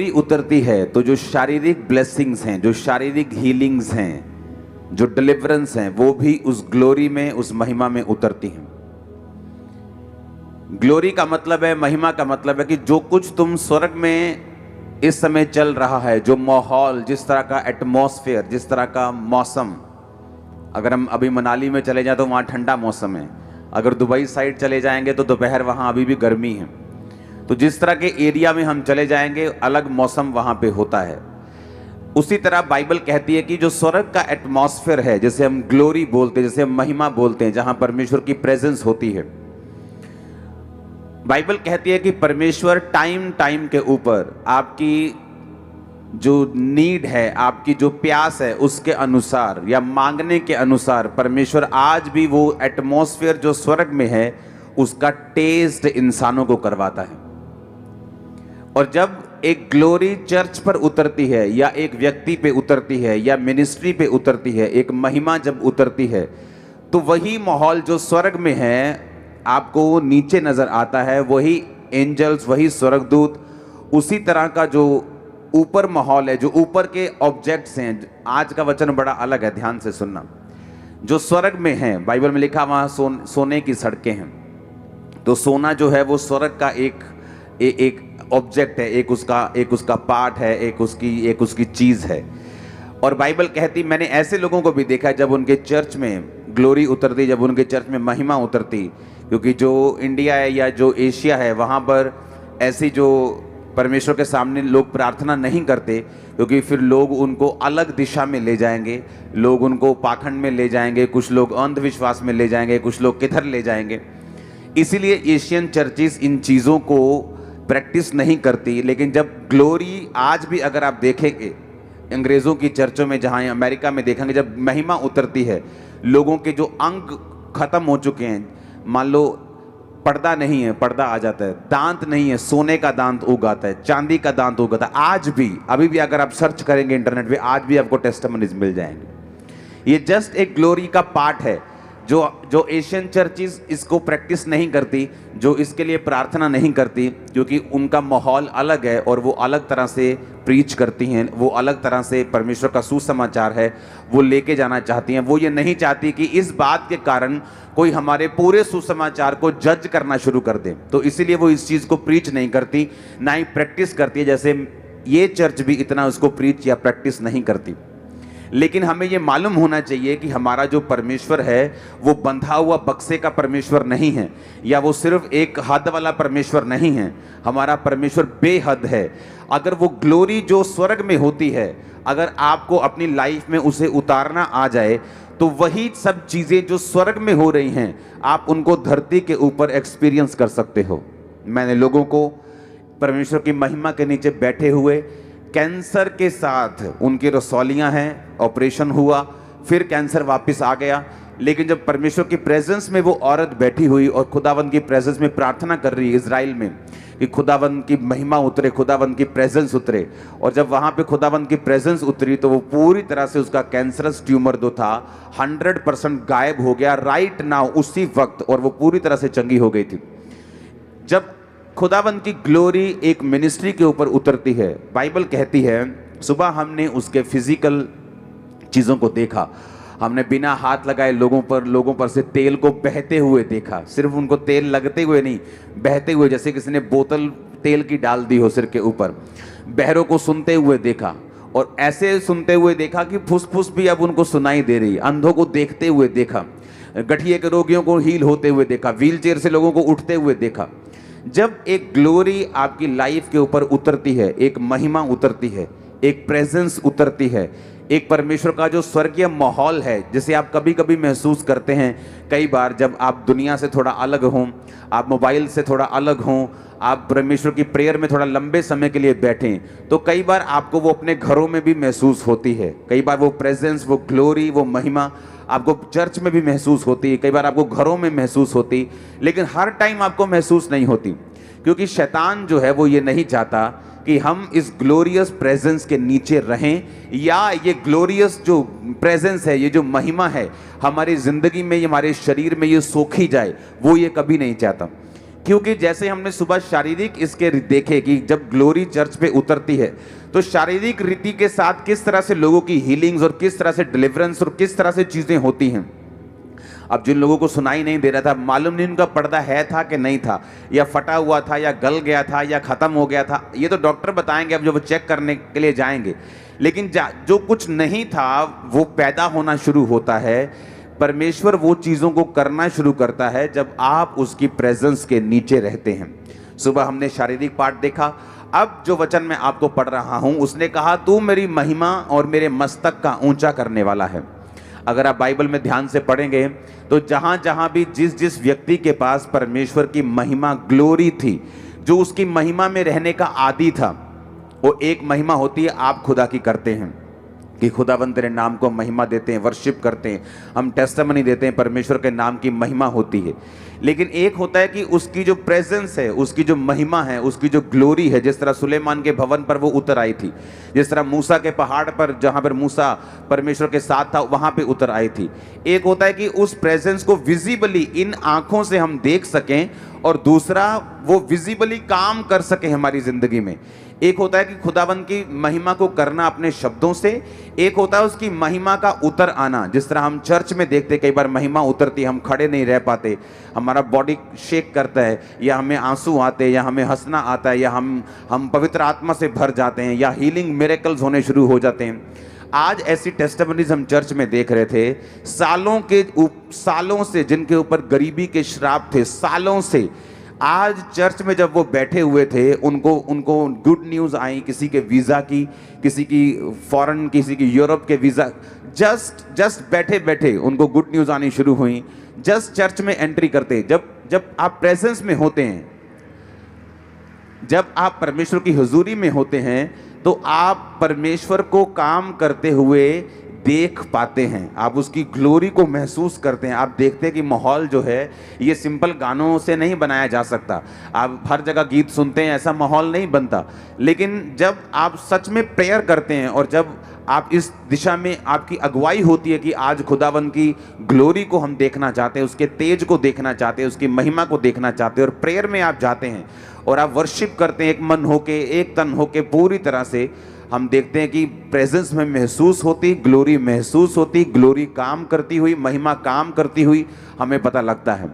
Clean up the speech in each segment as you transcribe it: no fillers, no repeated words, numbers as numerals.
Glory उतरती है तो जो शारीरिक ब्लेसिंग्स हैं, जो शारीरिक हीलिंग्स हैं, जो डिलीवरेंस हैं, वो भी उस ग्लोरी में, उस महिमा में उतरती हैं। ग्लोरी का मतलब है, महिमा का मतलब है कि जो कुछ तुम स्वर्ग में इस समय चल रहा है, जो माहौल, जिस तरह का एटमॉस्फेयर, जिस तरह का मौसम, अगर हम अभी मनाली में चले जाएं तो वहाँ ठंडा मौसम है, अगर दुबई साइड चले जाएंगे तो दोपहर वहाँ अभी भी गर्मी है। तो जिस तरह के एरिया में हम चले जाएंगे अलग मौसम वहाँ पे होता है। उसी तरह बाइबल कहती है कि जो स्वर्ग का एटमॉस्फेयर है, जैसे हम ग्लोरी बोलते हैं, जैसे हम महिमा बोलते हैं, जहाँ परमेश्वर की प्रेजेंस होती है, बाइबल कहती है कि परमेश्वर टाइम टाइम के ऊपर आपकी जो नीड है, आपकी जो प्यास है, उसके अनुसार या मांगने के अनुसार परमेश्वर आज भी वो एटमॉस्फेयर जो स्वर्ग में है उसका टेस्ट इंसानों को करवाता है। और जब एक ग्लोरी चर्च पर उतरती है या एक व्यक्ति पे उतरती है या मिनिस्ट्री पे उतरती है, एक महिमा जब उतरती है, तो वही माहौल जो स्वर्ग में है आपको नीचे नजर आता है, वही एंजल्स, वही स्वर्गदूत, उसी तरह का जो ऊपर माहौल है, जो ऊपर के ऑब्जेक्ट्स हैं। आज का वचन बड़ा अलग है, ध्यान से सुनना। जो स्वर्ग में है, बाइबल में लिखा वहां सोने की सड़कें हैं। तो सोना जो है वो स्वर्ग का एक ऑब्जेक्ट है, एक उसका पार्ट है, एक उसकी चीज है। और बाइबल कहती, मैंने ऐसे लोगों को भी देखा जब उनके चर्च में ग्लोरी उतरती, जब उनके चर्च में महिमा उतरती, क्योंकि जो इंडिया है या जो एशिया है वहाँ पर ऐसी जो परमेश्वर के सामने लोग प्रार्थना नहीं करते, क्योंकि फिर लोग उनको अलग दिशा में ले जाएंगे, लोग उनको पाखंड में ले जाएंगे, कुछ लोग अंधविश्वास में ले जाएंगे, कुछ लोग किधर ले जाएंगे। इसीलिए एशियन चर्चेस इन चीज़ों को प्रैक्टिस नहीं करती। लेकिन जब ग्लोरी, आज भी अगर आप देखेंगे अंग्रेज़ों की चर्चों में, जहाँ अमेरिका में देखेंगे, जब महिमा उतरती है, लोगों के जो अंग खत्म हो चुके हैं, मान लो पर्दा नहीं है, पर्दा आ जाता है, दांत नहीं है, सोने का दांत उग आता है, चांदी का दांत उग आता है। आज भी, अभी भी अगर आप सर्च करेंगे इंटरनेट पे, आज भी आपको टेस्टिमनीज मिल जाएंगे। ये जस्ट एक ग्लोरी का पार्ट है जो एशियन चर्चेस इसको प्रैक्टिस नहीं करती, जो इसके लिए प्रार्थना नहीं करती, क्योंकि उनका माहौल अलग है और वो अलग तरह से प्रीच करती हैं, वो अलग तरह से परमेश्वर का सुसमाचार है वो लेके जाना चाहती हैं। वो ये नहीं चाहती कि इस बात के कारण कोई हमारे पूरे सुसमाचार को जज करना शुरू कर दे, तो इसीलिए वो इस चीज़ को प्रीच नहीं करती, ना ही प्रैक्टिस करती है। जैसे ये चर्च भी इतना उसको प्रीच या प्रैक्टिस नहीं करती। लेकिन हमें ये मालूम होना चाहिए कि हमारा जो परमेश्वर है वो बंधा हुआ बक्से का परमेश्वर नहीं है, या वो सिर्फ एक हद वाला परमेश्वर नहीं है। हमारा परमेश्वर बेहद है। अगर वो ग्लोरी जो स्वर्ग में होती है, अगर आपको अपनी लाइफ में उसे उतारना आ जाए, तो वही सब चीज़ें जो स्वर्ग में हो रही हैं आप उनको धरती के ऊपर एक्सपीरियंस कर सकते हो। मैंने लोगों को परमेश्वर की महिमा के नीचे बैठे हुए, कैंसर के साथ उनकी रसौलियां हैं, ऑपरेशन हुआ, फिर कैंसर वापस आ गया, लेकिन जब परमेश्वर की प्रेजेंस में वो औरत बैठी हुई और खुदावंद की प्रेजेंस में प्रार्थना कर रही है इजराइल में कि खुदावंद की महिमा उतरे, खुदावंद की प्रेजेंस उतरे, और जब वहाँ पे खुदावंद की प्रेजेंस उतरी तो वो पूरी तरह से उसका कैंसरस ट्यूमर जो था 100% गायब हो गया राइट नाउ, उसी वक्त, और वो पूरी तरह से चंगी हो गई थी। जब खुदावंद की ग्लोरी एक मिनिस्ट्री के ऊपर उतरती है, बाइबल कहती है, सुबह हमने उसके फिजिकल चीज़ों को देखा, हमने बिना हाथ लगाए लोगों पर से तेल को बहते हुए देखा। सिर्फ उनको तेल लगते हुए नहीं, बहते हुए, जैसे किसी ने बोतल तेल की डाल दी हो सिर के ऊपर। बहरों को सुनते हुए देखा, और ऐसे सुनते हुए देखा कि फुसफुस भी अब उनको सुनाई दे रही। अंधों को देखते हुए देखा, गठिए के रोगियों को हील होते हुए देखा, व्हील चेयर से लोगों को उठते हुए देखा। जब एक ग्लोरी आपकी लाइफ के ऊपर उतरती है, एक महिमा उतरती है, एक प्रेजेंस उतरती है, एक परमेश्वर का जो स्वर्गीय माहौल है, जिसे आप कभी कभी महसूस करते हैं, कई बार जब आप दुनिया से थोड़ा अलग हों, आप मोबाइल से थोड़ा अलग हों, आप परमेश्वर की प्रेयर में थोड़ा लंबे समय के लिए बैठें, तो कई बार आपको वो अपने घरों में भी महसूस होती है। कई बार वो प्रेजेंस, वो ग्लोरी, वो महिमा आपको चर्च में भी महसूस होती है, कई बार आपको घरों में महसूस होती, लेकिन हर टाइम आपको महसूस नहीं होती, क्योंकि शैतान जो है वो ये नहीं चाहता कि हम इस ग्लोरियस प्रेजेंस के नीचे रहें, या ये ग्लोरियस जो प्रेजेंस है, ये जो महिमा है हमारी ज़िंदगी में, हमारे शरीर में ये सोखी जाए, वो ये कभी नहीं चाहता। क्योंकि जैसे हमने सुबह शारीरिक इसके देखे कि जब ग्लोरी चर्च पे उतरती है तो शारीरिक रीति के साथ किस तरह से लोगों की हीलिंग्स और किस तरह से डिलीवरेंस और किस तरह से चीजें होती हैं। अब जिन लोगों को सुनाई नहीं दे रहा था, मालूम नहीं उनका पर्दा है था कि नहीं था, या फटा हुआ था, या गल गया था, या खत्म हो गया था, ये तो डॉक्टर बताएंगे अब जब वो चेक करने के लिए जाएंगे। लेकिन जो कुछ नहीं था वो पैदा होना शुरू होता है। परमेश्वर वो चीज़ों को करना शुरू करता है जब आप उसकी प्रेजेंस के नीचे रहते हैं। सुबह हमने शारीरिक पार्ट देखा, अब जो वचन मैं आपको पढ़ रहा हूं उसने कहा तू मेरी महिमा और मेरे मस्तक का ऊंचा करने वाला है। अगर आप बाइबल में ध्यान से पढ़ेंगे तो जहां जहां भी जिस जिस व्यक्ति के पास परमेश्वर की महिमा ग्लोरी थी, जो उसकी महिमा में रहने का आदी था, वो एक महिमा होती है आप खुदा की करते हैं कि खुदावंद तेरे नाम को महिमा देते हैं, वर्शिप करते हैं, हम टेस्टिमनी देते हैं, परमेश्वर के नाम की महिमा होती है। लेकिन एक होता है कि उसकी जो प्रेजेंस है, उसकी जो महिमा है, उसकी जो ग्लोरी है, जिस तरह सुलेमान के भवन पर वो उतर आई थी, जिस तरह मूसा के पहाड़ पर जहाँ पर मूसा परमेश्वर के साथ था वहाँ पे उतर आई थी। एक होता है कि उस प्रेजेंस को विजिबली इन आँखों से हम देख सकें, और दूसरा वो विजिबली काम कर सके हमारी ज़िंदगी में। एक होता है कि खुदावंद की महिमा को करना अपने शब्दों से, एक होता है उसकी महिमा का उतर आना। जिस तरह हम चर्च में देखते कई बार महिमा उतरती, हम खड़े नहीं रह पाते, हमारा बॉडी शेक करता है, या हमें आंसू आते हैं, या हमें हंसना आता है, या हम पवित्र आत्मा से भर जाते हैं, या हीलिंग मिरेकल्स होने शुरू हो जाते हैं। आज ऐसी टेस्टिमनीज हम चर्च में देख रहे थे, सालों से जिनके ऊपर गरीबी के श्राप थे, सालों से आज चर्च में जब वो बैठे हुए थे, उनको गुड न्यूज़ आई, किसी के वीज़ा की, किसी की फॉरेन, किसी की यूरोप के वीज़ा, जस्ट बैठे बैठे उनको गुड न्यूज़ आनी शुरू हुई। जस्ट चर्च में एंट्री करते, जब आप प्रेजेंस में होते हैं, जब आप परमेश्वर की हुजूरी में होते हैं, तो आप परमेश्वर को काम करते हुए देख पाते हैं, आप उसकी ग्लोरी को महसूस करते हैं। आप देखते हैं कि माहौल जो है ये सिंपल गानों से नहीं बनाया जा सकता। आप हर जगह गीत सुनते हैं, ऐसा माहौल नहीं बनता। लेकिन जब आप सच में प्रेयर करते हैं और जब आप इस दिशा में आपकी अगुवाई होती है कि आज खुदावंद की ग्लोरी को हम देखना चाहते हैं, उसके तेज को देखना चाहते हैं, उसकी महिमा को देखना चाहते हैं, और प्रेयर में आप जाते हैं और आप वर्शिप करते हैं एक मन होके, एक तन होके, पूरी तरह से, हम देखते हैं कि प्रेजेंस में महसूस होती, ग्लोरी महसूस होती, ग्लोरी काम करती हुई, महिमा काम करती हुई हमें पता लगता है।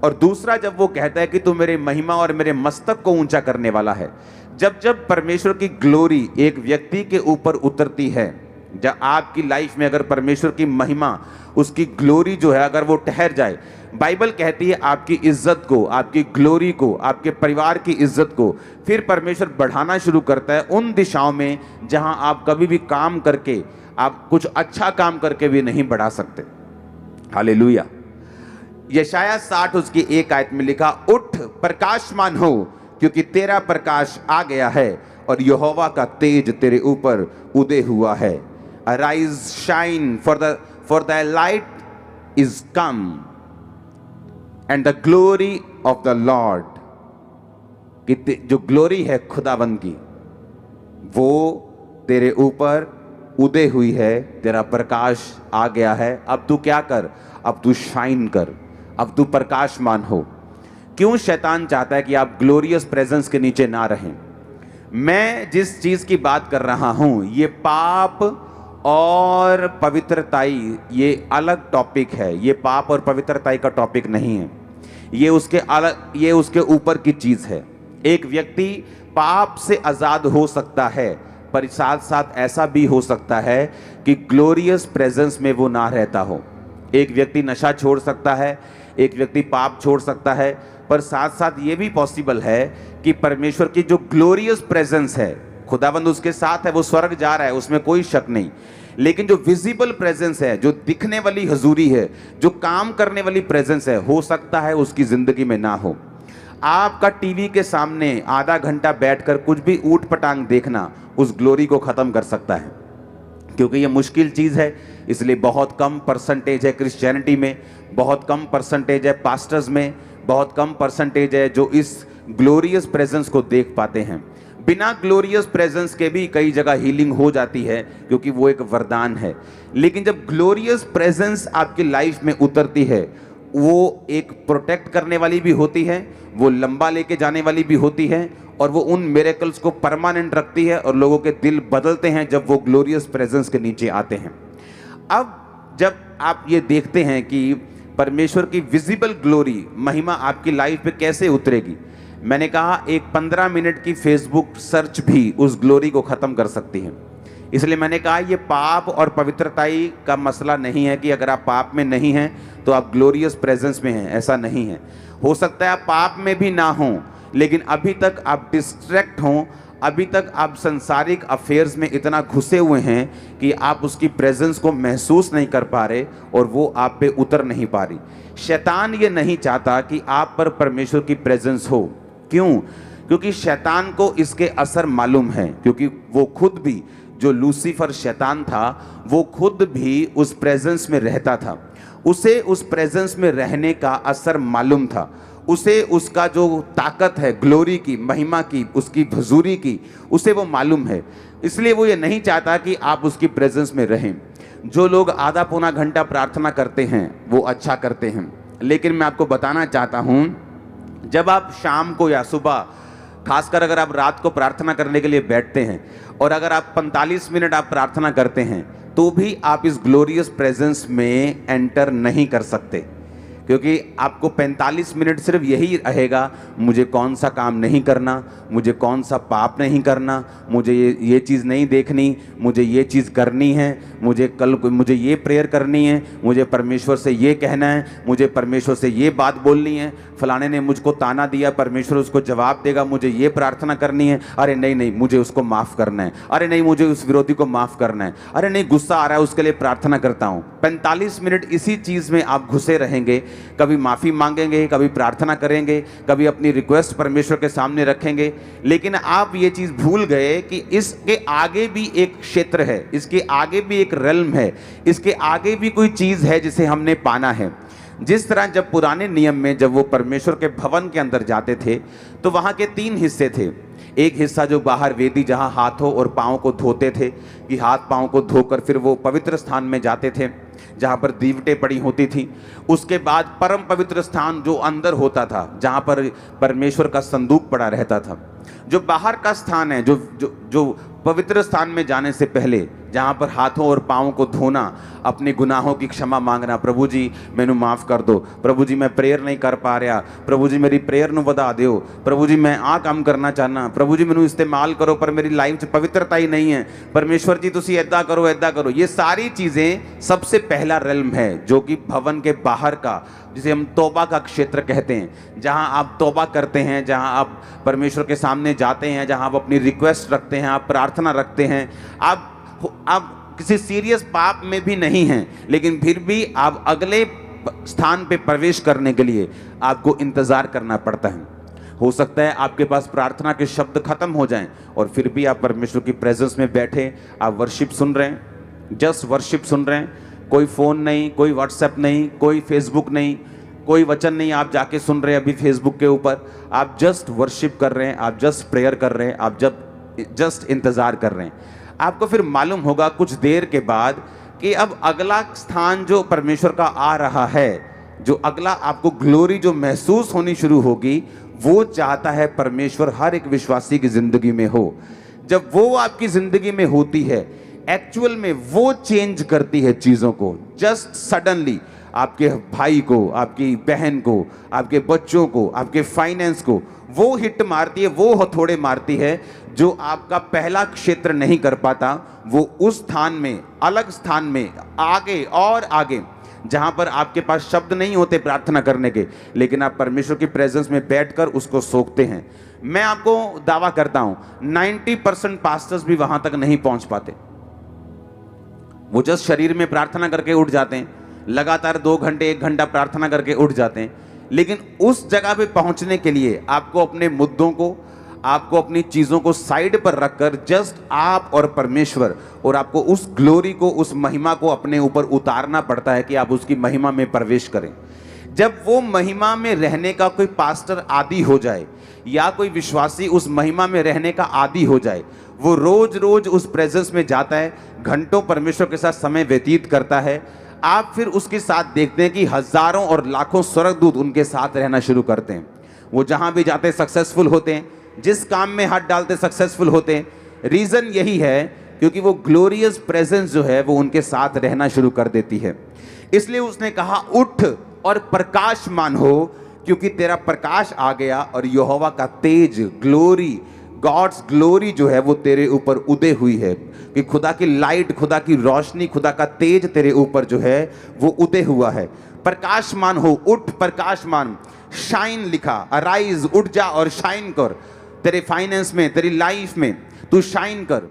और दूसरा, जब वो कहता है कि तू मेरे महिमा और मेरे मस्तक को ऊंचा करने वाला है, जब परमेश्वर की ग्लोरी एक व्यक्ति के ऊपर उतरती है, जब आपकी लाइफ में अगर परमेश्वर की महिमा, उसकी ग्लोरी जो है अगर वो ठहर जाए, बाइबल कहती है आपकी इज्जत को, आपकी ग्लोरी को, आपके परिवार की इज्जत को फिर परमेश्वर बढ़ाना शुरू करता है उन दिशाओं में जहां आप कभी भी काम करके, आप कुछ अच्छा काम करके भी नहीं बढ़ा सकते। हालेलुया। यशाया 60 उसकी 1 आयत में लिखा, उठ प्रकाशमान हो क्योंकि तेरा प्रकाश आ गया है और यहोवा का तेज तेरे ऊपर उदय हुआ है। Arise shine for the light is come and the glory of the Lord, कि जो ग्लोरी है खुदावंद की वो तेरे ऊपर उदय हुई है, तेरा प्रकाश आ गया है। अब तू क्या कर, अब तू शाइन कर, अब तू प्रकाशमान हो। क्यों शैतान चाहता है कि आप ग्लोरियस प्रेजेंस के नीचे ना रहें? मैं जिस चीज की बात कर रहा हूं ये पाप और पवित्रताई, ये अलग टॉपिक है। ये पाप और पवित्रताई का टॉपिक नहीं है, ये उसके ऊपर की चीज है। एक व्यक्ति पाप से आजाद हो सकता है, पर साथ साथ ऐसा भी हो सकता है कि ग्लोरियस प्रेजेंस में वो ना रहता हो। एक व्यक्ति नशा छोड़ सकता है, एक व्यक्ति पाप छोड़ सकता है, पर साथ साथ ये भी पॉसिबल है कि परमेश्वर की जो ग्लोरियस प्रेजेंस है, खुदावंद उसके साथ है, वो स्वर्ग जा रहा है, उसमें कोई शक नहीं। लेकिन जो विजिबल प्रेजेंस है, जो दिखने वाली हजूरी है, जो काम करने वाली प्रेजेंस है, हो सकता है उसकी जिंदगी में ना हो। आपका टीवी के सामने आधा घंटा बैठकर कुछ भी ऊट पटांग देखना उस ग्लोरी को खत्म कर सकता है, क्योंकि ये मुश्किल चीज़ है। इसलिए बहुत कम परसेंटेज है क्रिश्चियनिटी में, बहुत कम परसेंटेज है पास्टर्स में, बहुत कम परसेंटेज है जो इस ग्लोरियस प्रेजेंस को देख पाते हैं। बिना ग्लोरियस प्रेजेंस के भी कई जगह हीलिंग हो जाती है, क्योंकि वो एक वरदान है। लेकिन जब ग्लोरियस प्रेजेंस आपकी लाइफ में उतरती है, वो एक प्रोटेक्ट करने वाली भी होती है, वो लंबा लेके जाने वाली भी होती है, और वो उन मिरेकल्स को परमानेंट रखती है और लोगों के दिल बदलते हैं जब वो ग्लोरियस प्रेजेंस के नीचे आते हैं। अब जब आप ये देखते हैं कि परमेश्वर की विजिबल ग्लोरी, महिमा आपकी लाइफ पे कैसे उतरेगी, मैंने कहा एक 15 मिनट की फेसबुक सर्च भी उस ग्लोरी को ख़त्म कर सकती है। इसलिए मैंने कहा ये पाप और पवित्रताई का मसला नहीं है कि अगर आप पाप में नहीं हैं तो आप ग्लोरियस प्रेजेंस में हैं, ऐसा नहीं है। हो सकता है आप पाप में भी ना हों, लेकिन अभी तक आप डिस्ट्रैक्ट हों, अभी तक आप संसारिक अफेयर्स में इतना घुसे हुए हैं कि आप उसकी प्रेजेंस को महसूस नहीं कर पा रहे और वो आप पे उतर नहीं पा रही। शैतान ये नहीं चाहता कि आप पर परमेश्वर की प्रेजेंस हो। क्यों? क्योंकि शैतान को इसके असर मालूम है, क्योंकि वो खुद भी, जो लूसीफर शैतान था, वो खुद भी उस प्रेजेंस में रहता था। उसे उस प्रेजेंस में रहने का असर मालूम था, उसे उसका जो ताकत है ग्लोरी की, महिमा की, उसकी हुजूरी की, उसे वो मालूम है। इसलिए वो ये नहीं चाहता कि आप उसकी प्रेजेंस में रहें। जो लोग आधा पौना घंटा प्रार्थना करते हैं वो अच्छा करते हैं, लेकिन मैं आपको बताना चाहता हूँ, जब आप शाम को या सुबह, खासकर अगर आप रात को प्रार्थना करने के लिए बैठते हैं और अगर आप 45 मिनट आप प्रार्थना करते हैं तो भी आप इस ग्लोरियस प्रेजेंस में एंटर नहीं कर सकते, क्योंकि आपको 45 मिनट सिर्फ यही रहेगा, मुझे कौन सा काम नहीं करना, मुझे कौन सा पाप नहीं करना, मुझे ये चीज़ नहीं देखनी, मुझे ये चीज़ करनी है, मुझे ये प्रेयर करनी है, मुझे परमेश्वर से ये कहना है, मुझे परमेश्वर से ये बात बोलनी है, फलाने ने मुझको ताना दिया, परमेश्वर उसको जवाब देगा, मुझे ये प्रार्थना करनी है, अरे नहीं नहीं मुझे उसको माफ़ करना है, अरे नहीं मुझे उस विरोधी को माफ़ करना है, अरे नहीं गुस्सा आ रहा है उसके लिए प्रार्थना करता हूँ। 45 मिनट इसी चीज़ में आप घुसे रहेंगे, कभी माफ़ी मांगेंगे, कभी प्रार्थना करेंगे, कभी अपनी रिक्वेस्ट परमेश्वर के सामने रखेंगे, लेकिन आप ये चीज़ भूल गए कि इसके आगे भी एक क्षेत्र है, इसके आगे भी एक रेल्म है, इसके आगे भी कोई चीज़ है जिसे हमने पाना है। जिस तरह जब पुराने नियम में जब वो परमेश्वर के भवन के अंदर जाते थे तो वहाँ के 3 हिस्से थे। एक हिस्सा जो बाहर वेदी, जहाँ हाथों और पाँव को धोते थे, कि हाथ पाँव को धोकर फिर वो पवित्र स्थान में जाते थे जहाँ पर दीवटें पड़ी होती थी। उसके बाद परम पवित्र स्थान जो अंदर होता था, जहाँ पर परमेश्वर का संदूक पड़ा रहता था। जो बाहर का स्थान है, जो जो जो पवित्र स्थान में जाने से पहले, जहाँ पर हाथों और पाँवों को धोना, अपने गुनाहों की क्षमा मांगना, प्रभु जी मैनू माफ़ कर दो, प्रभु जी मैं प्रेयर नहीं कर पा रहा, प्रभु जी मेरी प्रेयर नू वधा दिओ, प्रभु जी मैं आ काम करना चाहना, प्रभु जी मैनू इस्तेमाल करो पर मेरी लाइफ च पवित्रता ही नहीं है, परमेश्वर जी तुसी ऐदा करो ऐदा करो। ये सारी चीज़ें सबसे पहला रेल्म है, जो कि भवन के बाहर का, जिसे हम तौबा का क्षेत्र कहते हैं, जहाँ आप तौबा करते हैं, जहाँ आप परमेश्वर के सामने जाते हैं, जहाँ आप अपनी रिक्वेस्ट रखते हैं, आप प्रार्थना रखते हैं। आप किसी सीरियस पाप में भी नहीं हैं, लेकिन फिर भी आप अगले स्थान पे प्रवेश करने के लिए आपको इंतज़ार करना पड़ता है। हो सकता है आपके पास प्रार्थना के शब्द खत्म हो जाएं और फिर भी आप परमेश्वर की प्रेजेंस में बैठे, आप वर्शिप सुन रहे हैं, जस्ट वर्शिप सुन रहे हैं, कोई फ़ोन नहीं, कोई व्हाट्सएप नहीं, कोई फेसबुक नहीं, कोई वचन नहीं आप जाके सुन रहे हैं अभी फेसबुक के ऊपर, आप जस्ट वर्शिप कर रहे हैं, आप जस्ट प्रेयर कर रहे हैं, आप जस्ट इंतज़ार कर रहे हैं। आपको फिर मालूम होगा कुछ देर के बाद कि अब अगला स्थान जो परमेश्वर का आ रहा है, जो अगला आपको ग्लोरी जो महसूस होनी शुरू होगी, वो चाहता है परमेश्वर हर एक विश्वासी की ज़िंदगी में हो। जब वो आपकी ज़िंदगी में होती है, एक्चुअल में वो चेंज करती है चीज़ों को। जस्ट सडनली आपके भाई को, आपकी बहन को, आपके बच्चों को, आपके फाइनेंस को वो हिट मारती है, वो हथौड़े मारती है जो आपका पहला क्षेत्र नहीं कर पाता। वो उस स्थान में, अलग स्थान में, आगे और आगे, जहां पर आपके पास शब्द नहीं होते प्रार्थना करने के, लेकिन आप परमेश्वर की प्रेजेंस में बैठकर उसको सोखते हैं। मैं आपको दावा करता हूं 90% पास्टर्स भी वहां तक नहीं पहुंच पाते। वो जस्ट शरीर में प्रार्थना करके उठ जाते हैं, लगातार 2 घंटे 1 घंटा प्रार्थना करके उठ जाते हैं, लेकिन उस जगह पे पहुंचने के लिए आपको अपने मुद्दों को, आपको अपनी चीज़ों को साइड पर रखकर जस्ट आप और परमेश्वर, और आपको उस ग्लोरी को, उस महिमा को अपने ऊपर उतारना पड़ता है कि आप उसकी महिमा में प्रवेश करें। जब वो महिमा में रहने का कोई पास्टर आदी हो जाए या कोई विश्वासी उस महिमा में रहने का आदी हो जाए, वो रोज रोज उस प्रेजेंस में जाता है, घंटों परमेश्वर के साथ समय व्यतीत करता है, आप फिर उसके साथ देखते हैं कि हजारों और लाखों स्वर्गदूत उनके साथ रहना शुरू करते हैं। वो जहां भी जाते सक्सेसफुल होते हैं, जिस काम में हाथ डालते सक्सेसफुल होते हैं। रीजन यही है क्योंकि वो ग्लोरियस प्रेजेंस जो है वो उनके साथ रहना शुरू कर देती है। इसलिए उसने कहा उठ और प्रकाशमान हो, क्योंकि तेरा प्रकाश आ गया और यहोवा का तेज, ग्लोरी, गॉड्स ग्लोरी जो है वो तेरे ऊपर उदय हुई है। कि खुदा की लाइट, खुदा की रोशनी, खुदा का तेज तेरे ऊपर जो है वो उदय हुआ है। प्रकाशमान हो, उठ प्रकाशमान, शाइन लिखा, अराइज, उठ जा और शाइन कर। तेरे फाइनेंस में, तेरी लाइफ में तू शाइन कर।